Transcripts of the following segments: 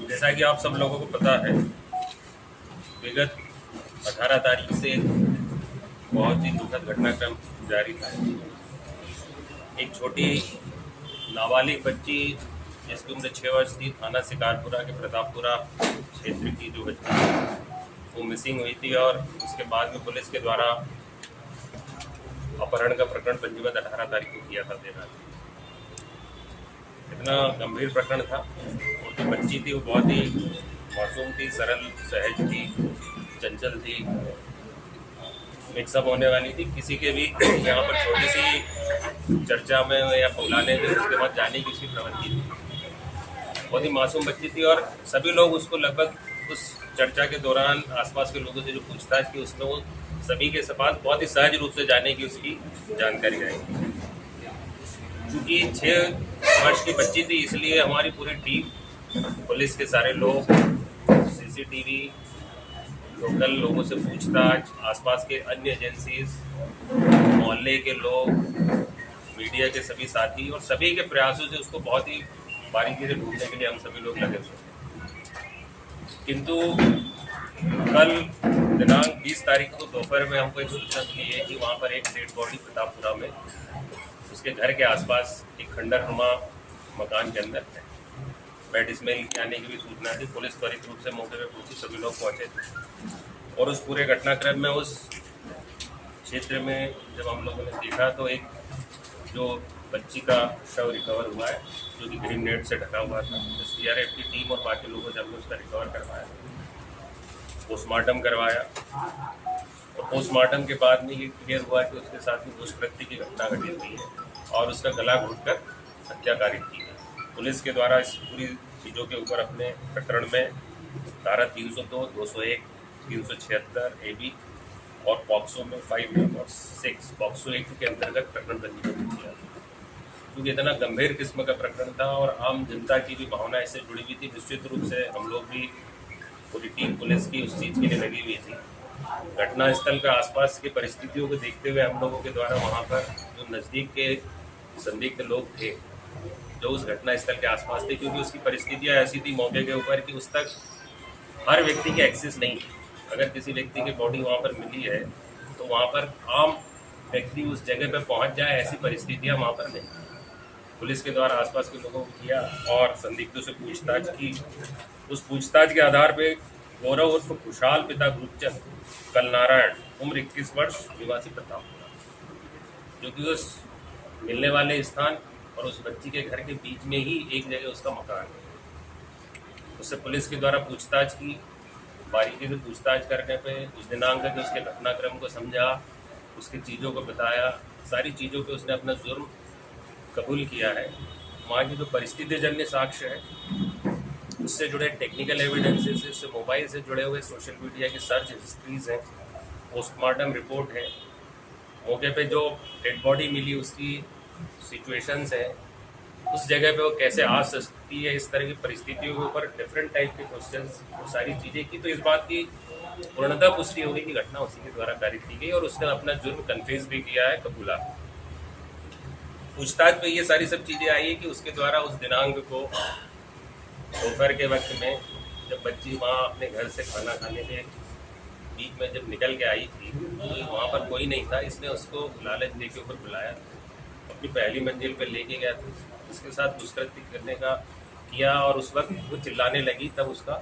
जैसा कि आप सब लोगों को पता है, विगत 18 तारीख से बहुत ही दुखद घटनाक्रम जारी था। एक छोटी नाबालिग बच्ची जिसकी उम्र 6 वर्ष थी, थाना शिकारपुरा के प्रतापपुरा क्षेत्र की जो बच्ची वो मिसिंग हुई थी और उसके बाद में पुलिस के द्वारा अपहरण का प्रकरण पंजीबद्ध 18 तारीख को किया था। देर रात इतना गंभीर प्रकरण था और जो बच्ची थी वो बहुत ही मासूम थी, सरल सहज थी, चंचल थी, मिक्सअप होने वाली थी। किसी के भी यहाँ पर छोटी सी चर्चा में या फुलाने में उसके बाद जाने की उसकी प्रवृत्ति थी। बहुत ही मासूम बच्ची थी और सभी लोग उसको लगभग उस चर्चा के दौरान आसपास के लोगों से जो पूछताछ की उसमें वो सभी के पास बहुत ही सहज रूप से जाने की उसकी जानकारी आई। क्योंकि 6 वर्ष की बच्ची थी इसलिए हमारी पूरी टीम, पुलिस के सारे लोग, सीसीटीवी, लोकल लोगों से पूछताछ, आसपास के अन्य एजेंसीज, मोहल्ले के लोग, मीडिया के सभी साथी और सभी के प्रयासों से उसको बहुत ही बारीकी से ढूंढने के लिए हम सभी लोग लगे थे। किंतु कल दिनांक 20 तारीख को दोपहर में हमको एक सूचना मिली है कि वहाँ पर एक डेड बॉडी प्रतापपुरा में उसके घर के आसपास एक खंडरनुमा मकान के अंदर है। बेड स्मेल के आने की भी सूचना थी। पुलिस त्वरित रूप से मौके पर पहुंची, सभी लोग पहुंचे थे और उस पूरे घटनाक्रम में उस क्षेत्र में जब हम लोगों ने देखा तो एक जो बच्ची का शव रिकवर हुआ है जो कि ग्रीन नेट से ढका हुआ था। सीआरएफ की टीम और बाकी लोगों से हमने उसका रिकवर करवाया, पोस्टमार्टम करवाया और पोस्टमार्टम के बाद में ये क्लियर हुआ कि उसके साथ में दुष्कृत्य की घटना घटित हुई है और उसका गला घोंटकर हत्या कारित की है। पुलिस के द्वारा इस पूरी चीज़ों के ऊपर अपने प्रकरण में धारा 302, 201, 376 AB और पॉक्सो में 5 और 6 पॉक्सो एक्ट के अंतर्गत प्रकरण पंजीबद्ध किया। क्योंकि इतना गंभीर किस्म का प्रकरण था और आम जनता की भी भावना इससे जुड़ी हुई थी। निश्चित रूप से हम लोग भी, पूरी टीम पुलिस की उस चीज़ के लिए लगी हुई थी। घटना स्थल का आसपास की परिस्थितियों को देखते हुए हम लोगों के द्वारा वहाँ पर जो नज़दीक के संदिग्ध लोग थे जो उस घटना स्थल के आसपास थे, क्योंकि उसकी परिस्थितियाँ ऐसी थी मौके के ऊपर कि उस तक हर व्यक्ति की एक्सेस नहीं है। अगर किसी व्यक्ति की बॉडी वहाँ पर मिली है तो वहाँ पर आम व्यक्ति उस जगह पर पहुँच जाए, ऐसी परिस्थितियाँ वहाँ पर नहीं। पुलिस के द्वारा आसपास के लोगों को किया और संदिग्धों से पूछताछ की। उस पूछताछ के आधार पर गौरव उर्फ खुशहाल पिता ग्रुपचंद कलनारायण उम्र 21 वर्ष निवासी प्रतापपुरा, जो कि उस मिलने वाले स्थान और उस बच्ची के घर के बीच में ही एक जगह उसका मकान है। उससे पुलिस के द्वारा पूछताछ की। बारीकी से पूछताछ करने पे उस दिनांक के उसके घटनाक्रम को समझा, उसकी चीज़ों को बताया, सारी चीज़ों पे उसने अपना जुर्म कबूल किया है। वहाँ की जो परिस्थिति जन्य साक्ष्य है, उससे जुड़े टेक्निकल एविडेंसेस, इससे मोबाइल से जुड़े हुए सोशल मीडिया की सर्च हिस्ट्रीज हैं, पोस्टमार्टम रिपोर्ट है, मौके पे जो डेड बॉडी मिली उसकी सिचुएशंस है, उस जगह पे वो कैसे आ सकती है, इस तरह की परिस्थितियों के ऊपर डिफरेंट टाइप के क्वेश्चंस, वो सारी चीज़ें की। तो इस बात की पूर्णतः पुष्टि हो गई कि घटना उसी के द्वारा कारित की गई और उसने अपना जुर्म कन्फेस भी किया है, कबूला। पूछताछ में ये सारी सब चीज़ें आई है कि उसके द्वारा उस दिनांक को दोपहर के वक्त में जब बच्ची वहाँ अपने घर से खाना खाने के बीच में जब निकल के आई थी तो वहाँ पर कोई नहीं था। इसने उसको लालच दे के ऊपर बुलाया, अपनी पहली मंजिल पर लेके गया था, उसके साथ दुष्कृत्य करने का किया और उस वक्त वो चिल्लाने लगी, तब उसका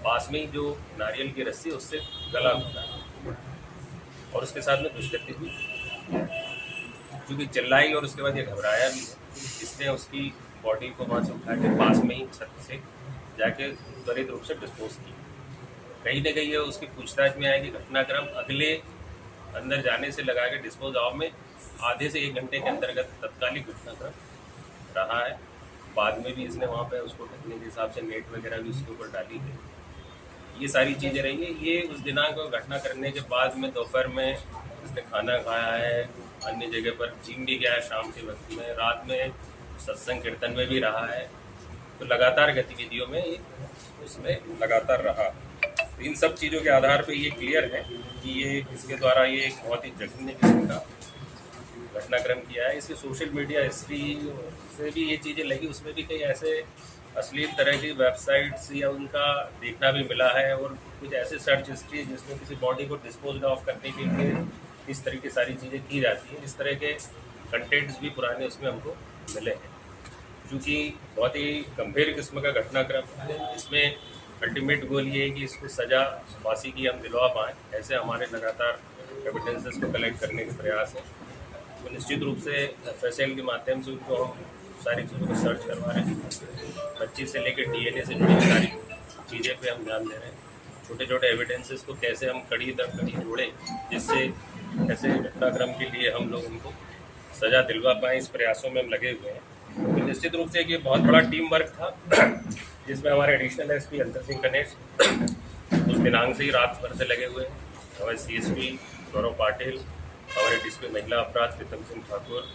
पास में ही जो नारियल की रस्सी उससे गला घोटा और उसके साथ में दुष्कृत्य भी, क्योंकि चिल्लाई और उसके बाद ये घबराया भी है। इसने उसकी बॉडी को वहाँ से उठा के पास में ही छत से जाके त्वरित रूप से डिस्पोज की। कहीं न कहीं ये उसकी पूछताछ में आया कि घटनाक्रम अगले अंदर जाने से लगा के डिस्पोज ऑफ में आधे से 1 घंटे के अंतर्गत तत्कालिक घटनाक्रम रहा है। बाद में भी इसने वहाँ पे उसको ढकने के हिसाब से नेट वगैरह भी उसके ऊपर डाली है। ये सारी चीज़ें रही है। ये उस दिनांक को घटना करने के बाद में दोपहर में इसने खाना खाया है, अन्य जगह पर जिम भी गया है शाम के वक्त में, रात में सत्संग कीर्तन में भी रहा है तो लगातार गतिविधियों में ये उसमें लगातार रहा। तो इन सब चीज़ों के आधार पे ये क्लियर है कि ये इसके द्वारा ये एक बहुत ही जघन्य किस्म का घटनाक्रम किया है। इसके सोशल मीडिया हिस्ट्री से भी ये चीज़ें लगी, उसमें भी कई ऐसे अश्लील तरह की वेबसाइट्स या उनका देखना भी मिला है, और कुछ ऐसे सर्च हिस्ट्री जिसमें किसी बॉडी को डिस्पोज ऑफ करने के लिए इस तरह की सारी चीज़ें की जाती हैं। इस तरह के कंटेंट्स भी पुराने उसमें हमको मिले हैं। क्योंकि बहुत ही गंभीर किस्म का घटनाक्रम है, इसमें अल्टीमेट गोल ये है कि इसको सज़ा फांसी की हम दिलवा पाएँ। ऐसे हमारे लगातार एविडेंसेस को कलेक्ट करने के प्रयास हैं। तो निश्चित रूप से FSL के माध्यम से उनको हम सारी चीज़ों को सर्च करवा रहे हैं। बच्ची से लेकर DNA से जुड़ी सारी चीज़ें पे हम ध्यान दे रहे हैं। छोटे छोटे एविडेंसेस को कैसे हम कड़ी दर कड़ी जोड़ें, जिससे ऐसे घटनाक्रम के लिए हम लोग उनको सज़ा दिलवा पाएँ, इस प्रयासों में हम लगे हुए हैं। तो निश्चित रूप से ये बहुत बड़ा टीम वर्क था, जिसमें हमारे एडिशनल SP अंतर सिंह कनेश उस दिनांक से ही रात भर से लगे हुए हैं। हमारे CSP गौरव पाटिल, हमारे DSP महिला अपराध प्रीतम सिंह ठाकुर,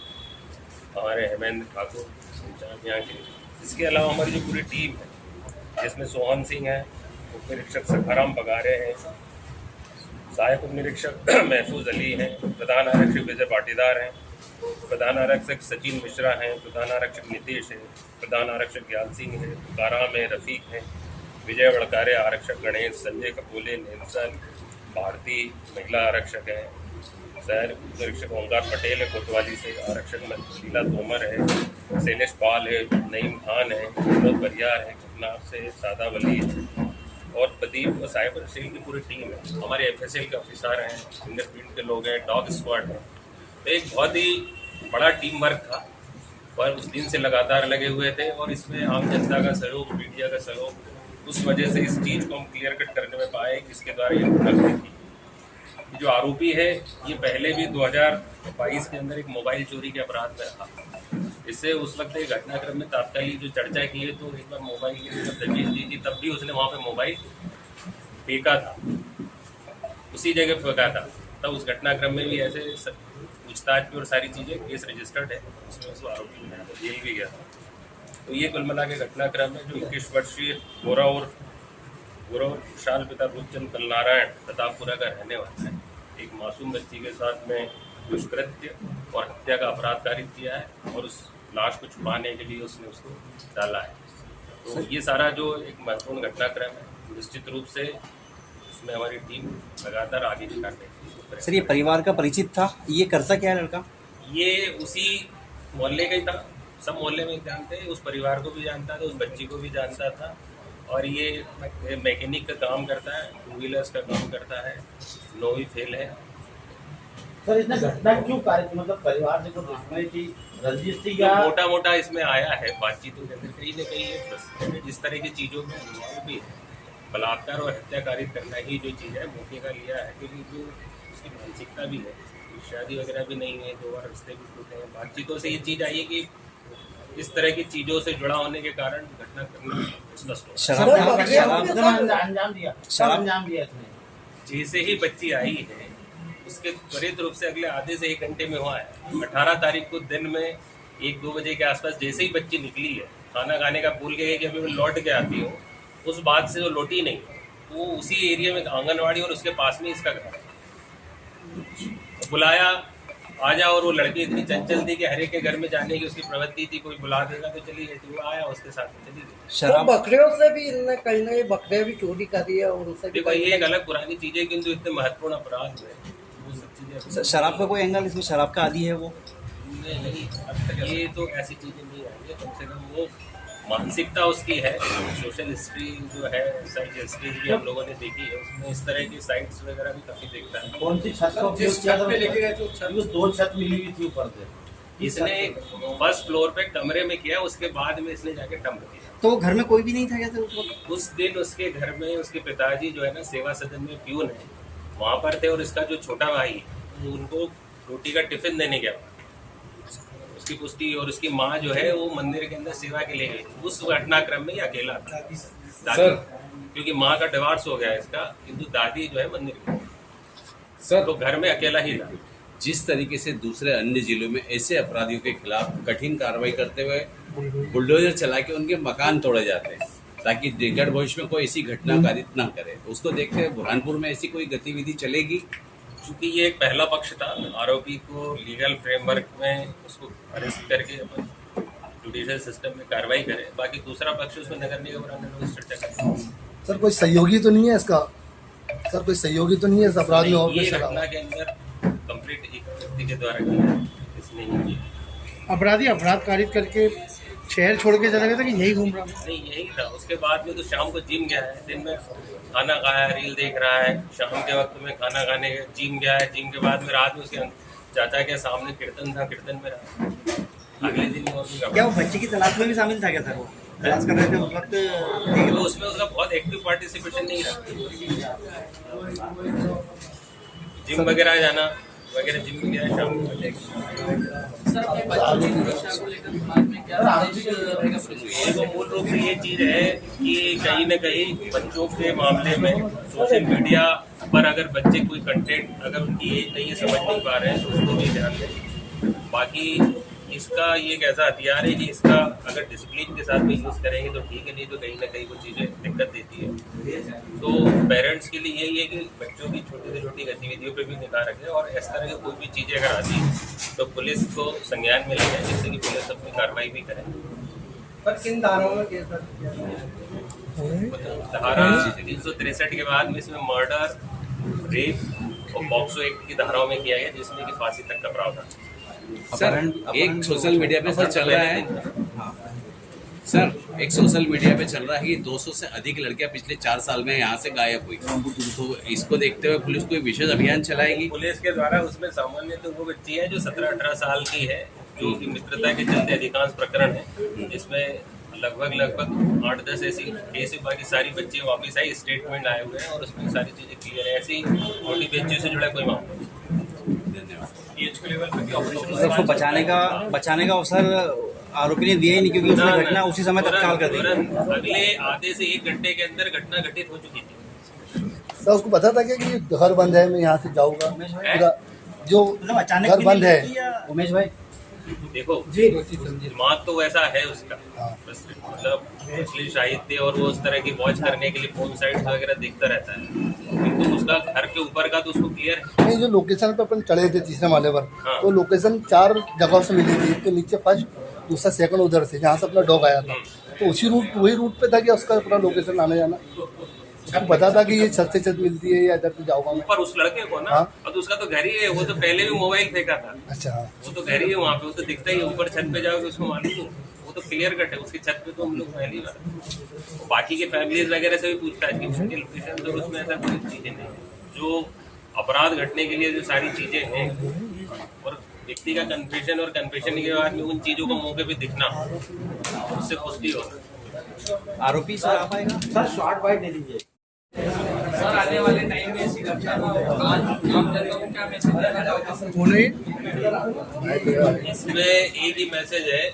हमारे हेमेंद्र ठाकुर इंचार्ज यहाँ के। इसके अलावा हमारी जो पूरी टीम है, जिसमें सोहन सिंह है, उप निरीक्षक सखाराम बगारे हैं, सहायक उप निरीक्षक महफूज अली हैं, प्रधान आरक्षक विजय पाटीदार हैं, प्रधान आरक्षक सचिन मिश्रा हैं, प्रधान आरक्षक नितेश है, प्रधान आरक्षक ज्ञान सिंह है, तुकाराम है, रफीक हैं, विजय वड़कारे आरक्षक गणेश, संजय कपूले, नेल्सन भारती महिला आरक्षक हैं, शहर निरीक्षक ओंकार पटेल है कोतवाली से, आरक्षक लीला तोमर है, शैलेश पाल है, नईम खान है, विनोद बरियार है, घटना से सादा वली है, और प्रदीप और साइबर सेल की पूरी टीम है। हमारे FSL के ऑफिसर हैं, फिंगरप्रिंट के लोग हैं, डॉग स्क्वाड है। तो एक बहुत ही बड़ा टीम वर्क था और उस दिन से लगातार लगे हुए थे, और इसमें आम जनता का सहयोग, मीडिया का सहयोग, उस वजह से इस चीज़ को हम क्लियर कट करने में पाए कि इसके द्वारा ये घटना हुई थी। जो आरोपी है ये पहले भी 2022 के अंदर एक मोबाइल चोरी के अपराध में रहा। इससे उस वक्त एक घटनाक्रम में तात्कालिक जो चर्चा की है, तो एक बार मोबाइल की जब तजवीज़ दी थी तब भी उसने वहाँ पे मोबाइल फेंका था, उसी जगह फेंका था। तब उस घटनाक्रम में भी ऐसे पूछताछ की और सारी चीज़ें केस रजिस्टर्ड है, उसमें उस आरोपी में जेल भी गया था। तो ये कुल मिला के घटनाक्रम है जो 21 वर्षीय गौरव विशाल पिता रूपचंद कलनारायण प्रतापपुरा का रहने वाला है, एक मासूम बच्ची के साथ में दुष्कृत्य और हत्या का अपराध कारित किया है, और उस लाश को छुपाने के लिए उसने उसको डाला है। तो ये सारा जो एक महत्वपूर्ण घटनाक्रम है, निश्चित रूप से इसमें हमारी टीम लगातार आगे भी कर रही है। सर, ये परिवार का परिचित था, ये करता क्या है लड़का? ये उसी मोहल्ले का ही था, सब मोहल्ले में जानते हैं, उस परिवार को भी जानता था, उस बच्ची को भी जानता था, और ये मैकेनिक का काम करता है, 2 व्हीलर्स का काम करता है, 9वीं फेल है। सर, इसने घटना क्यों कारित, मतलब परिवार से कुछ दुश्मनी थी, रंजिश थी या मोटा मोटा इसमें आया है बातचीतों के अंदर कहीं न कहीं ये जिस तरह की चीज़ों में अनुभव भी है, बलात्कार और हत्या कारित करना ही जो चीज़ है मौके का लिया है, क्योंकि जो उसकी मानसिकता भी है, शादी वगैरह भी नहीं है, 2 बार रिश्ते भी टूटे हैं। बातचीतों से ये चीज़ आई है कि इस तरह की चीज़ों से जुड़ा होने के कारण घटना करना स्पष्ट हो। अंजाम दिया इसने। जैसे ही बच्ची आई है उसके त्वरित रूप से अगले आधे से 1 घंटे में हुआ है। 18 तारीख को दिन में 1-2 बजे के आसपास जैसे ही बच्ची निकली है, खाना खाने का भूल गई कि अभी मैं लौट के आती हूँ, उस बात से वो लौटी नहीं, वो उसी एरिया में आंगनवाड़ी और उसके पास में इसका घर है। बुलाया आ जा, और वो लड़की इतनी चंचल थी कि हर एक के घर में जाने की उसकी प्रवृत्ति थी, कोई बुला देगा तो चली गई थी, वो आया उसके साथ में चली गई। तो बकरियों से भी इनने कहीं ना कहीं बकरियां भी चोरी करी है, और उनसे देखो ये एक अलग पुरानी चीज़ें, किंतु इतने महत्वपूर्ण अपराध है वो सब चीज़ें। शराब का कोई एंगल इसमें? शराब का आदी है वो? नहीं, अब तक ये तो ऐसी चीज़ें नहीं आई है। कम से कम वो मानसिकता उसकी है, सोशल हिस्ट्री जो है, सर्च हिस्ट्री भी हम लोगों ने देखी है, उसमें इस तरह की साइट्स वगैरह भी काफ़ी देखता है। कौन सी छत का उपयोग किया था? लेके गए तो 2 छत मिली हुई थी ऊपर से। इसने 1st फ्लोर पे कमरे में किया, उसके बाद में इसने जाके डंप किया। तो घर में कोई भी नहीं था क्या सर उस वक्त? उस दिन उसके घर में उसके पिताजी जो है ना सेवा सदन में प्यून है, वहाँ पर थे, और इसका जो छोटा भाई है उनको रोटी का टिफिन देने गया, उसकी पुष्टि, और उसकी माँ जो है वो मंदिर के अंदर सेवा के लिए गई थी। उस घटनाक्रम में ये अकेला था दादी, क्योंकि माँ का डिवोर्स हो गया इसका, किंतु दादी जो है मंदिर में सर, तो घर में अकेला ही था। जिस तरीके से दूसरे अन्य जिलों में ऐसे अपराधियों के खिलाफ कठिन कार्रवाई करते हुए बुलडोजर चला के उनके मकान तोड़े जाते हैं ताकि निकट भविष्य में कोई ऐसी घटना कारित ना करे। उसको देखते हुए बुरहानपुर में ऐसी कोई गतिविधि चलेगी? क्योंकि ये एक पहला पक्ष था, आरोपी को लीगल फ्रेमवर्क में उसको अरेस्ट करके अपन जुडिशियल सिस्टम में कार्रवाई करें, बाकी दूसरा पक्ष उसमें नगर निगम और अन्य लोग चर्चा करें। सर कोई सहयोगी तो नहीं है इसका? सर कोई सहयोगी तो नहीं है इस अपराध में? और ये कोई घटना के अंदर कंप्लीट एक व्यक्ति के द्वारा किया है, इसने ही किया। अपराधी अपराध कारित करके शहर छोड़ के चला गया था कि यही घूम रहा था? नहीं, यही था। उसके बाद में तो शाम को जिम गया है, दिन में खाना खाया, रील देख रहा है, शाम के वक्त में खाना खाने जिम गया है, जिम के बाद में रात में उसके चाचा के सामने कीर्तन था, कीर्तन में रहा। अगले दिन क्या वो बच्चे की तलाश में भी शामिल था क्या सर? वो तलाश कर रहे थे उस वक्त? तो उसमें उसका बहुत एक्टिव पार्टिसिपेशन नहीं रहा। जिम वगैरह जाना वगैरह, जिम में गया शाम को। तो मूल रूप से ये चीज़ है कि कहीं न कहीं बच्चों के मामले में सोशल मीडिया पर अगर बच्चे कोई कंटेंट अगर उनकी एज नहीं है, समझ नहीं पा रहे हैं, तो उसको भी ध्यान दें। बाकी इसका ये एक ऐसा हथियार है कि इसका अगर डिसिप्लिन के साथ भी यूज़ करेंगे तो ठीक है, नहीं तो कहीं ना कहीं वो चीज़ें दिक्कत देती है। तो पेरेंट्स के लिए यही है कि बच्चों की छोटी से छोटी गतिविधियों पे भी निगाह रखें और इस तरह की कोई भी चीज़ें अगर आती है तो पुलिस को संज्ञान में लें, जिससे कि पुलिस अपनी कार्रवाई भी करे। पर किन धाराओं में केस धारा 363 के बाद में इसमें मर्डर, रेप और पॉक्सो एक्ट की धाराओं में किया गया, जिसमें कि फांसी तक का प्रावधान। सर एक सोशल मीडिया पे सर चल रहा है, सर एक सोशल मीडिया पे चल रहा है कि 200 से अधिक लड़कियां पिछले 4 साल में यहाँ से गायब हुई। तो इसको देखते हुए पुलिस कोई विशेष अभियान चलाएगी? पुलिस के द्वारा उसमें सामान्य तो वो बच्ची है जो 17-18 साल की है, जो कि मित्रता के चलते अधिकांश प्रकरण है, जिसमें लगभग 8-10 ऐसी केस है। बाकी सारी बच्ची वापस आई, स्टेटमेंट आए हुए हैं और उसमें सारी चीज़ें क्लियर है। ऐसी छोटी बच्चियों से जुड़ा कोई मामला नहीं। उसको बचाने का अवसर आरोपी ने दिया ही नहीं, क्योंकि उसने घटना उसी समय तत्काल कर दी। अगले आधे से 1 घंटे के अंदर घटना घटित हो चुकी थी। सर उसको पता था क्या कि घर बंद है, मैं यहाँ से जाऊँगा? पूरा जो अचानक घर बंद है। उमेश भाई देखो दिमाग तो वैसा है उसका, बस मतलब असली साहित्य और वो उस तरह की वॉच करने के लिए फोन साइट्स वगैरह देखता रहता है, किंतु उसका घर के ऊपर का तो उसको क्लियर है। नहीं, जो लोकेशन पे अपन चढ़े थे तीसरे माले पर, हाँ। तो लोकेशन 4 जगहों से मिली थी। तो नीचे फर्स्ट, दूसरा, सेकंड उधर से जहाँ से अपना डॉग आया था, तो वही रूट पे था कि उसका पूरा लोकेशन आने जाना। उसको पता था कि ये छत से छत मिलती है या इधर से जाऊँगा मैं। पर उस लड़के को ना, हाँ। और उसका तो घर ही है, वो तो पहले भी मोबाइल फेंका था। अच्छा, वो तो घर ही है वहाँ पे, वो तो दिखता ही है। ऊपर छत पे जाओगे उसको मालूम नहीं, वो तो क्लियर कट है। उसकी छत पे तो हम लोग पहली बार बाकी के फैमिलीज वगैरह से भी पूछताछ की, उसकी लोकेशन तो उसमें ऐसा कोई चीज़ें नहीं है। जो अपराध घटने के लिए जो सारी चीज़ें हैं और व्यक्ति का कन्फेशन और कन्फेशन के बाद में उन चीज़ों को मौके पे दिखना, उससे पुष्टि होगा। आरोपी सर आ पाएगा? सर शॉर्ट बाइट दे दीजिए। सर आने वाले टाइम में ऐसी घटना ना हो, आम जनता को क्या मैसेज देना चाहोगे? इसमें एक ही मैसेज है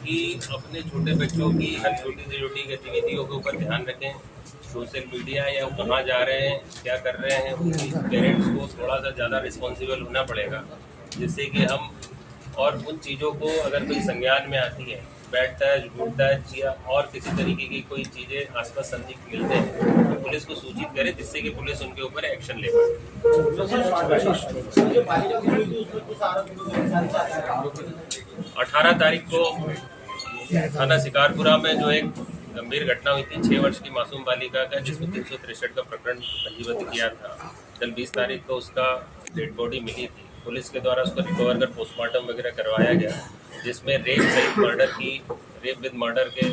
कि अपने छोटे बच्चों की हर छोटी से छोटी गतिविधियों के ऊपर ध्यान रखें। सोशल मीडिया या कहाँ जा रहे हैं, क्या कर रहे हैं, उनकी पेरेंट्स को थोड़ा सा ज़्यादा रिस्पॉन्सिबल होना पड़ेगा, जिससे कि हम और उन चीज़ों को अगर कोई संज्ञान में आती है, बैड टच, गुड टच या और किसी तरीके की कोई चीज़ें आसपास संदिग्ध मिलते हैं, तो पुलिस को सूचित करें, जिससे कि पुलिस उनके ऊपर एक्शन ले पाए। 18 तारीख को थाना शिकारपुरा में जो एक गंभीर घटना हुई थी 6 वर्ष की मासूम बालिका का, जिसमें 363 का प्रकरण पंजीबद्ध किया था। कल 20 तारीख को उसका डेड बॉडी मिली थी। पुलिस के द्वारा उसको रिकवर कर पोस्टमार्टम वगैरह करवाया गया, जिसमें रेप सहित रेप विद मर्डर के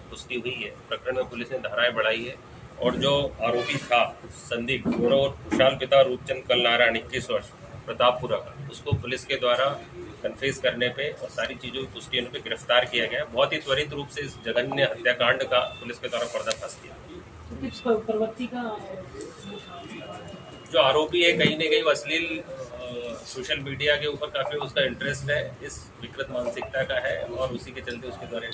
पुष्टि हुई है। प्रकरण में पुलिस ने धाराएं बढ़ाई है और जो आरोपी था संदिग्ध और कुशाल पिता रूपचंद कलनारायण 21 वर्ष प्रतापपुरा का, उसको पुलिस के द्वारा कन्फेस करने पे और सारी चीज़ों की पुष्टि होने पे गिरफ्तार किया गया। बहुत ही त्वरित रूप से इस जघन्य हत्याकांड का पुलिस के द्वारा पर्दाफाश किया। प्रवृत्ति का जो आरोपी है कहीं न कहीं वो अश्लील सोशल मीडिया के ऊपर काफ़ी उसका इंटरेस्ट है, इस विकृत मानसिकता का है और उसी के चलते उसके द्वारा